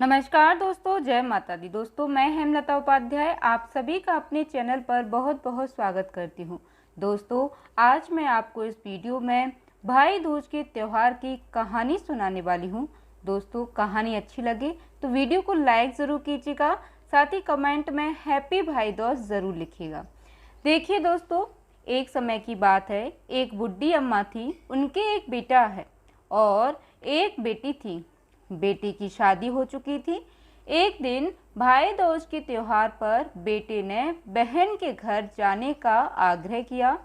नमस्कार दोस्तों, जय माता दी। दोस्तों, मैं हेमलता उपाध्याय आप सभी का अपने चैनल पर बहुत बहुत स्वागत करती हूं। दोस्तों, आज मैं आपको इस वीडियो में भाई दूज के त्यौहार की कहानी सुनाने वाली हूं। दोस्तों, कहानी अच्छी लगे तो वीडियो को लाइक ज़रूर कीजिएगा, साथ ही कमेंट में हैप्पी भाई दूज ज़रूर लिखिएगा। देखिए दोस्तों, एक समय की बात है। एक बुढ़ी अम्मा थी, उनके एक बेटा है और एक बेटी थी। बेटे की शादी हो चुकी थी। एक दिन भाई दूज के त्योहार पर बेटे ने बहन के घर जाने का आग्रह किया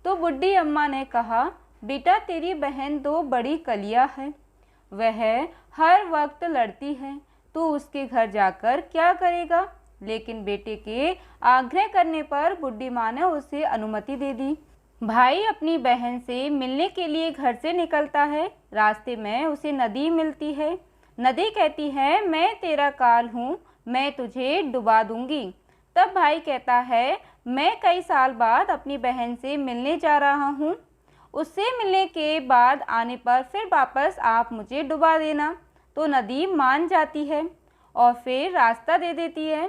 तो बुढ़ी अम्मा ने कहा, बेटा तेरी बहन तो बड़ी कलिया है, वह हर वक्त लड़ती है, तू उसके घर जाकर क्या करेगा। लेकिन बेटे के आग्रह करने पर बुढ़ी माँ ने उसे अनुमति दे दी। भाई अपनी बहन से मिलने के लिए घर से निकलता है। रास्ते में उसे नदी मिलती है। नदी कहती है, मैं तेरा काल हूँ, मैं तुझे डुबा दूंगी। तब भाई कहता है, मैं कई साल बाद अपनी बहन से मिलने जा रहा हूँ, उससे मिलने के बाद आने पर फिर वापस आप मुझे डुबा देना। तो नदी मान जाती है और फिर रास्ता दे देती है।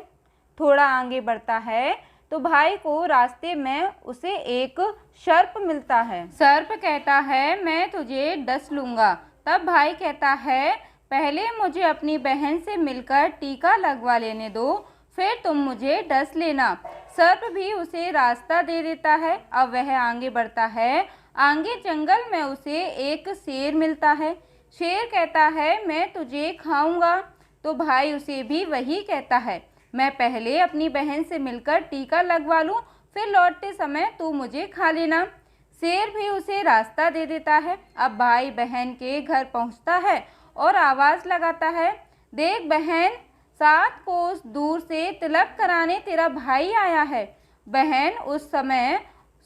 थोड़ा आगे बढ़ता है तो भाई को रास्ते में उसे एक सर्प मिलता है। सर्प कहता है, मैं तुझे डस लूँगा। तब भाई कहता है, पहले मुझे अपनी बहन से मिलकर टीका लगवा लेने दो, फिर तुम मुझे डस लेना। सर्प भी उसे रास्ता दे देता है। अब वह आगे बढ़ता है। आगे जंगल में उसे एक शेर मिलता है। शेर कहता है, मैं तुझे खाऊंगा। तो भाई उसे भी वही कहता है, मैं पहले अपनी बहन से मिलकर टीका लगवा लूं, फिर लौटते समय तू मुझे खा लेना। शेर भी उसे रास्ता दे देता है। अब भाई बहन के घर पहुंचता है और आवाज़ लगाता है, देख बहन, 7 कोस दूर से तिलक कराने तेरा भाई आया है। बहन उस समय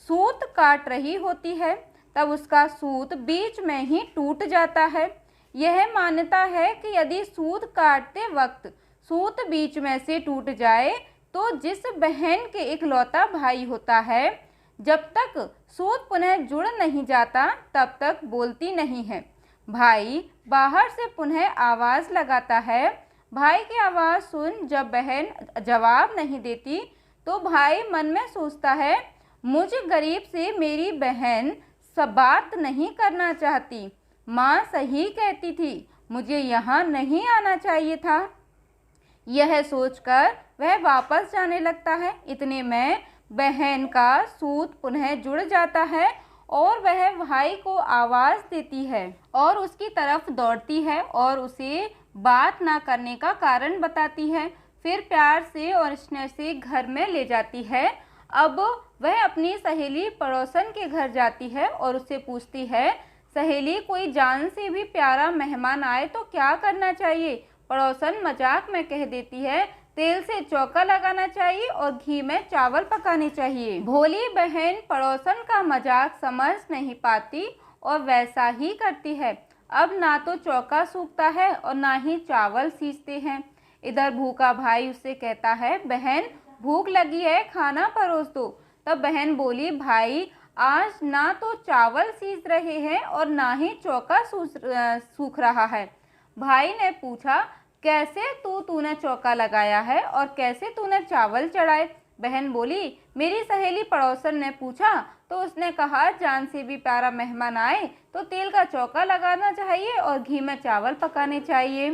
सूत काट रही होती है, तब उसका सूत बीच में ही टूट जाता है। यह मान्यता है कि यदि सूत काटते वक्त सूत बीच में से टूट जाए तो जिस बहन के इकलौता भाई होता है, जब तक सूत पुनः जुड़ नहीं जाता तब तक बोलती नहीं है। भाई बाहर से पुनः आवाज़ लगाता है। भाई की आवाज़ सुन जब बहन जवाब नहीं देती तो भाई मन में सोचता है, मुझ गरीब से मेरी बहन सब बात नहीं करना चाहती। माँ सही कहती थी, मुझे यहाँ नहीं आना चाहिए था। यह सोचकर वह वापस जाने लगता है। इतने में बहन का सूत पुनः जुड़ जाता है और वह भाई को आवाज़ देती है और उसकी तरफ दौड़ती है और उसे बात ना करने का कारण बताती है। फिर प्यार से और स्नेह से घर में ले जाती है। अब वह अपनी सहेली पड़ोसन के घर जाती है और उससे पूछती है, सहेली, कोई जान से भी प्यारा मेहमान आए तो क्या करना चाहिए। पड़ोसन मजाक में कह देती है, तेल से चौका लगाना चाहिए और घी में चावल पकाने चाहिए। भोली बहन पड़ोसन का मजाक समझ नहीं पाती और वैसा ही करती है। अब ना तो चौका सूखता है और ना ही चावल सींचते हैं। इधर भूखा भाई उससे कहता है, बहन भूख लगी है, खाना परोस दो। तब बहन बोली, भाई आज ना तो चावल सींच रहे हैं और ना ही चौका सूख रहा है। भाई ने पूछा, कैसे तूने चौका लगाया है और कैसे तूने चावल चढ़ाए। बहन बोली, मेरी सहेली पड़ोसन ने पूछा तो उसने कहा, जान से भी प्यारा मेहमान आए तो तेल का चौका लगाना चाहिए और घी में चावल पकाने चाहिए।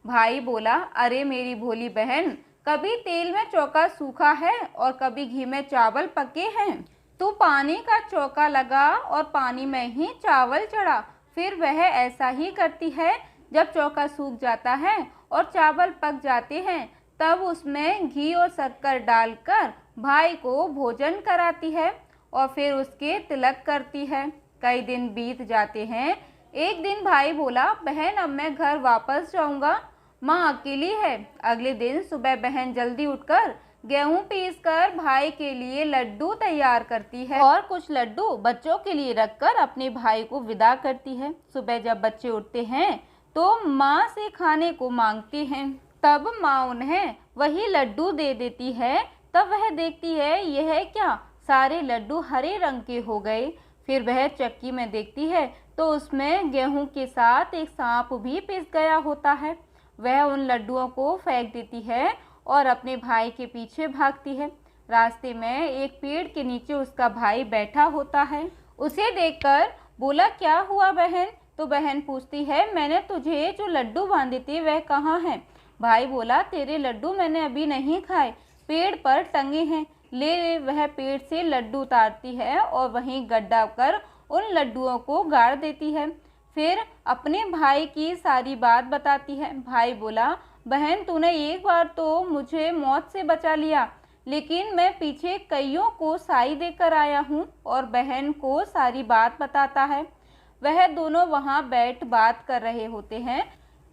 भाई बोला, अरे मेरी भोली बहन, कभी तेल में चौका सूखा है और कभी घी में चावल पके हैं। तू पानी का चौका लगा और पानी में ही चावल चढ़ा। फिर वह ऐसा ही करती है। जब चौका सूख जाता है और चावल पक जाते हैं तब उसमें घी और शक्कर डालकर भाई को भोजन कराती है और फिर उसके तिलक करती है। कई दिन बीत जाते हैं। एक दिन भाई बोला, बहन अब मैं घर वापस जाऊंगा, माँ अकेली है। अगले दिन सुबह बहन जल्दी उठकर गेहूं पीसकर भाई के लिए लड्डू तैयार करती है और कुछ लड्डू बच्चों के लिए रखकर अपने भाई को विदा करती है। सुबह जब बच्चे उठते हैं तो माँ से खाने को मांगते हैं। तब माँ उन्हें वही लड्डू दे देती है। तब वह देखती है, यह क्या, सारे लड्डू हरे रंग के हो गए। फिर वह चक्की में देखती है तो उसमें गेहूं के साथ एक सांप भी पिस गया होता है। वह उन लड्डुओं को फेंक देती है और अपने भाई के पीछे भागती है। रास्ते में एक पेड़ के नीचे उसका भाई बैठा होता है। उसे देखकर बोला, क्या हुआ बहन? तो बहन पूछती है, मैंने तुझे जो लड्डू बांधे थे वह कहाँ हैं? भाई बोला, तेरे लड्डू मैंने अभी नहीं खाए, पेड़ पर टंगे हैं, ले। वह पेड़ से लड्डू उतारती है और वहीं गड्ढा कर उन लड्डुओं को गाड़ देती है। फिर अपने भाई की सारी बात बताती है। भाई बोला, बहन तूने एक बार तो मुझे मौत से बचा लिया, लेकिन मैं पीछे कईयों को साई देकर आया हूँ। और बहन को सारी बात बताता है। वह दोनों वहाँ बैठ बात कर रहे होते हैं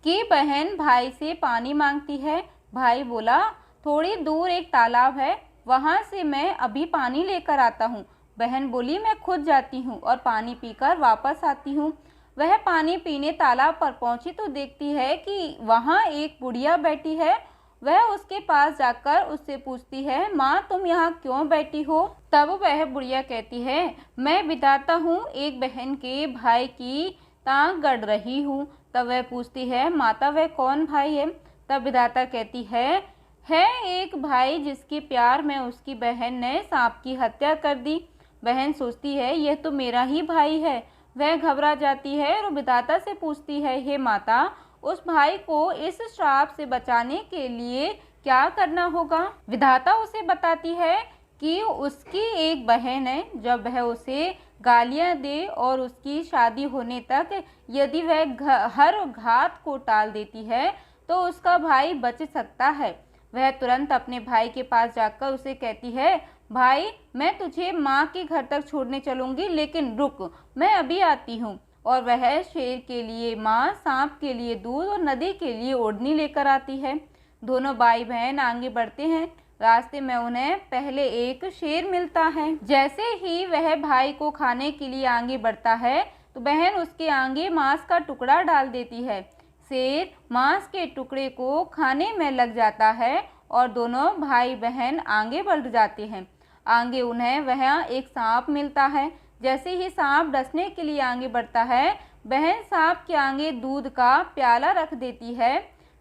कि बहन भाई से पानी मांगती है। भाई बोला, थोड़ी दूर एक तालाब है, वहाँ से मैं अभी पानी लेकर आता हूँ। बहन बोली, मैं खुद जाती हूँ और पानी पीकर वापस आती हूँ। वह पानी पीने तालाब पर पहुँची तो देखती है कि वहाँ एक बुढ़िया बैठी है। वह उसके पास जाकर उससे पूछती है, माँ तुम यहाँ क्यों बैठी हो? तब वह बुढ़िया कहती है, मैं विधाता हूँ, एक बहन के भाई की टांग गड़ रही हूँ। तब वह पूछती है, माता वह कौन भाई है? तब विधाता कहती है एक भाई जिसके प्यार में उसकी बहन ने सांप की हत्या कर दी। बहन सोचती है, यह तो मेरा ही भाई है। वह घबरा जाती है और विधाता से पूछती है, हे माता, उस भाई को इस श्राप से बचाने के लिए क्या करना होगा? विधाता उसे बताती है कि उसकी एक बहन है, जब वह उसे गालियां दे और उसकी शादी होने तक यदि वह हर घात को टाल देती है तो उसका भाई बच सकता है। वह तुरंत अपने भाई के पास जाकर उसे कहती है, भाई मैं तुझे माँ के घर तक छोड़ने चलूँगी, लेकिन रुक, मैं अभी आती हूँ। और वह शेर के लिए माँ, सांप के लिए दूध और नदी के लिए ओढ़नी लेकर आती है। दोनों भाई बहन आगे बढ़ते हैं। रास्ते में उन्हें पहले एक शेर मिलता है। जैसे ही वह भाई को खाने के लिए आगे बढ़ता है तो बहन उसके आगे मांस का टुकड़ा डाल देती है। शेर मांस के टुकड़े को खाने में लग जाता है और दोनों भाई बहन आगे बढ़ जाते हैं। आगे उन्हें वह एक सांप मिलता है। जैसे ही सांप डसने के लिए आगे बढ़ता है, बहन सांप के आगे दूध का प्याला रख देती है।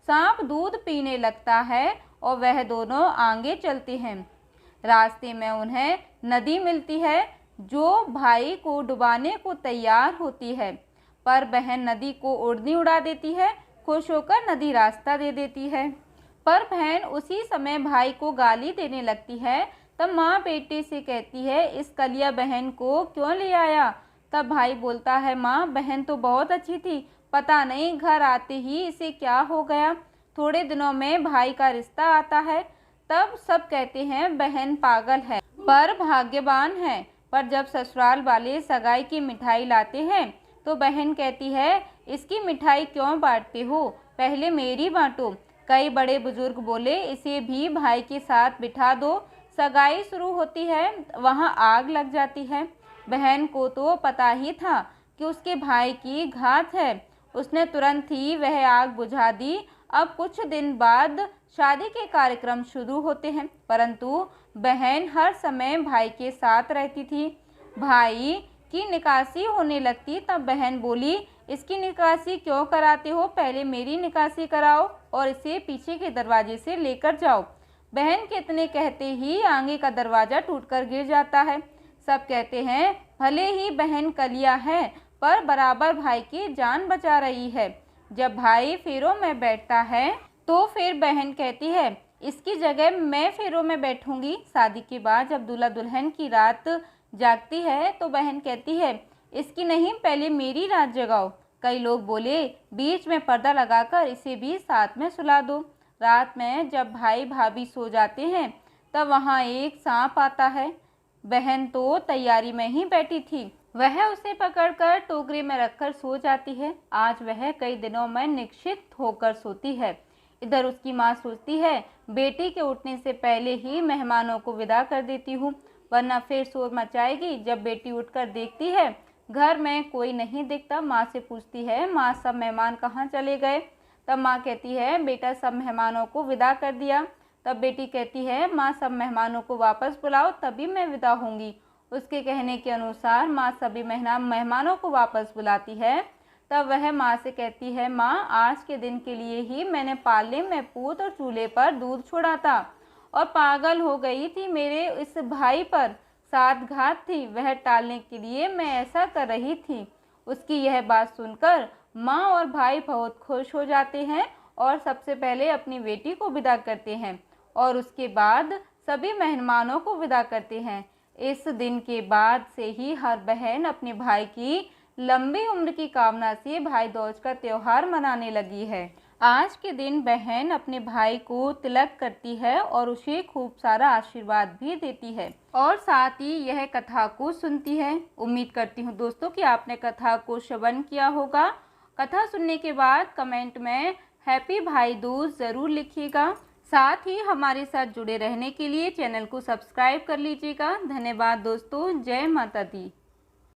सांप दूध पीने लगता है और वह दोनों आगे चलते हैं। रास्ते में उन्हें नदी मिलती है जो भाई को डुबाने को तैयार होती है, पर बहन नदी को ओढ़नी उड़ा देती है। खुश होकर नदी रास्ता दे देती है, पर बहन उसी समय भाई को गाली देने लगती है। तब माँ बेटे से कहती है, इस कलिया बहन को क्यों ले आया? तब भाई बोलता है, माँ बहन तो बहुत अच्छी थी, पता नहीं घर आते ही इसे क्या हो गया। थोड़े दिनों में भाई का रिश्ता आता है। तब सब कहते हैं बहन पागल है पर भाग्यवान है। पर जब ससुराल वाले सगाई की मिठाई लाते हैं तो बहन कहती है, इसकी मिठाई क्यों बांटते हो, पहले मेरी बांटो। कई बड़े बुजुर्ग बोले, इसे भी भाई के साथ बिठा दो। सगाई शुरू होती है, वहाँ आग लग जाती है। बहन को तो पता ही था कि उसके भाई की घात है, उसने तुरंत ही वह आग बुझा दी। अब कुछ दिन बाद शादी के कार्यक्रम शुरू होते हैं, परंतु बहन हर समय भाई के साथ रहती थी। भाई की निकासी होने लगती तब बहन बोली, इसकी निकासी क्यों कराते हो, पहले मेरी निकासी कराओ और इसे पीछे के दरवाजे से लेकर जाओ। बहन के इतने कहते ही आगे का दरवाज़ा टूटकर गिर जाता है। सब कहते हैं, भले ही बहन कलिया है पर बराबर भाई की जान बचा रही है। जब भाई फेरों में बैठता है तो फिर बहन कहती है, इसकी जगह मैं फेरों में बैठूंगी। शादी के बाद जब दूल्हा दुल्हन की रात जागती है तो बहन कहती है, इसकी नहीं, पहले मेरी रात जगाओ। कई लोग बोले, बीच में पर्दा लगाकर इसे भी साथ में सुला दो। रात में जब भाई भाभी सो जाते हैं तब वहाँ एक सांप आता है। बहन तो तैयारी में ही बैठी थी, वह उसे पकड़कर टोकरी में रखकर सो जाती है। आज वह कई दिनों में निश्चित होकर सोती है। इधर उसकी माँ सोचती है, बेटी के उठने से पहले ही मेहमानों को विदा कर देती हूँ, वरना फिर शोर मचाएगी। जब बेटी उठकर देखती है घर में कोई नहीं दिखता, माँ से पूछती है, माँ सब मेहमान कहाँ चले गए? तब माँ कहती है, बेटा सब मेहमानों को विदा कर दिया। तब बेटी कहती है, माँ सब मेहमानों को वापस बुलाओ तभी मैं विदा होंगी। उसके कहने के अनुसार माँ सभी मेहमानों को वापस बुलाती है। तब वह माँ से कहती है, माँ आज के दिन के लिए ही मैंने पाले में पूत और चूल्हे पर दूध छोड़ा था और पागल हो गई थी। मेरे इस भाई पर सात घात थी, वह टालने के लिए मैं ऐसा कर रही थी। उसकी यह बात सुनकर माँ और भाई बहुत खुश हो जाते हैं और सबसे पहले अपनी बेटी को विदा करते हैं और उसके बाद सभी मेहमानों को विदा करते हैं। इस दिन के बाद से ही हर बहन अपने भाई की लंबी उम्र की कामना से भाई दूज का त्यौहार मनाने लगी है। आज के दिन बहन अपने भाई को तिलक करती है और उसे खूब सारा आशीर्वाद भी देती है और साथ ही यह कथा को सुनती है। उम्मीद करती हूँ दोस्तों कि आपने कथा को श्रवण किया होगा। कथा सुनने के बाद कमेंट में हैप्पी भाई दूज ज़रूर लिखिएगा। साथ ही हमारे साथ जुड़े रहने के लिए चैनल को सब्सक्राइब कर लीजिएगा। धन्यवाद दोस्तों। जय माता दी।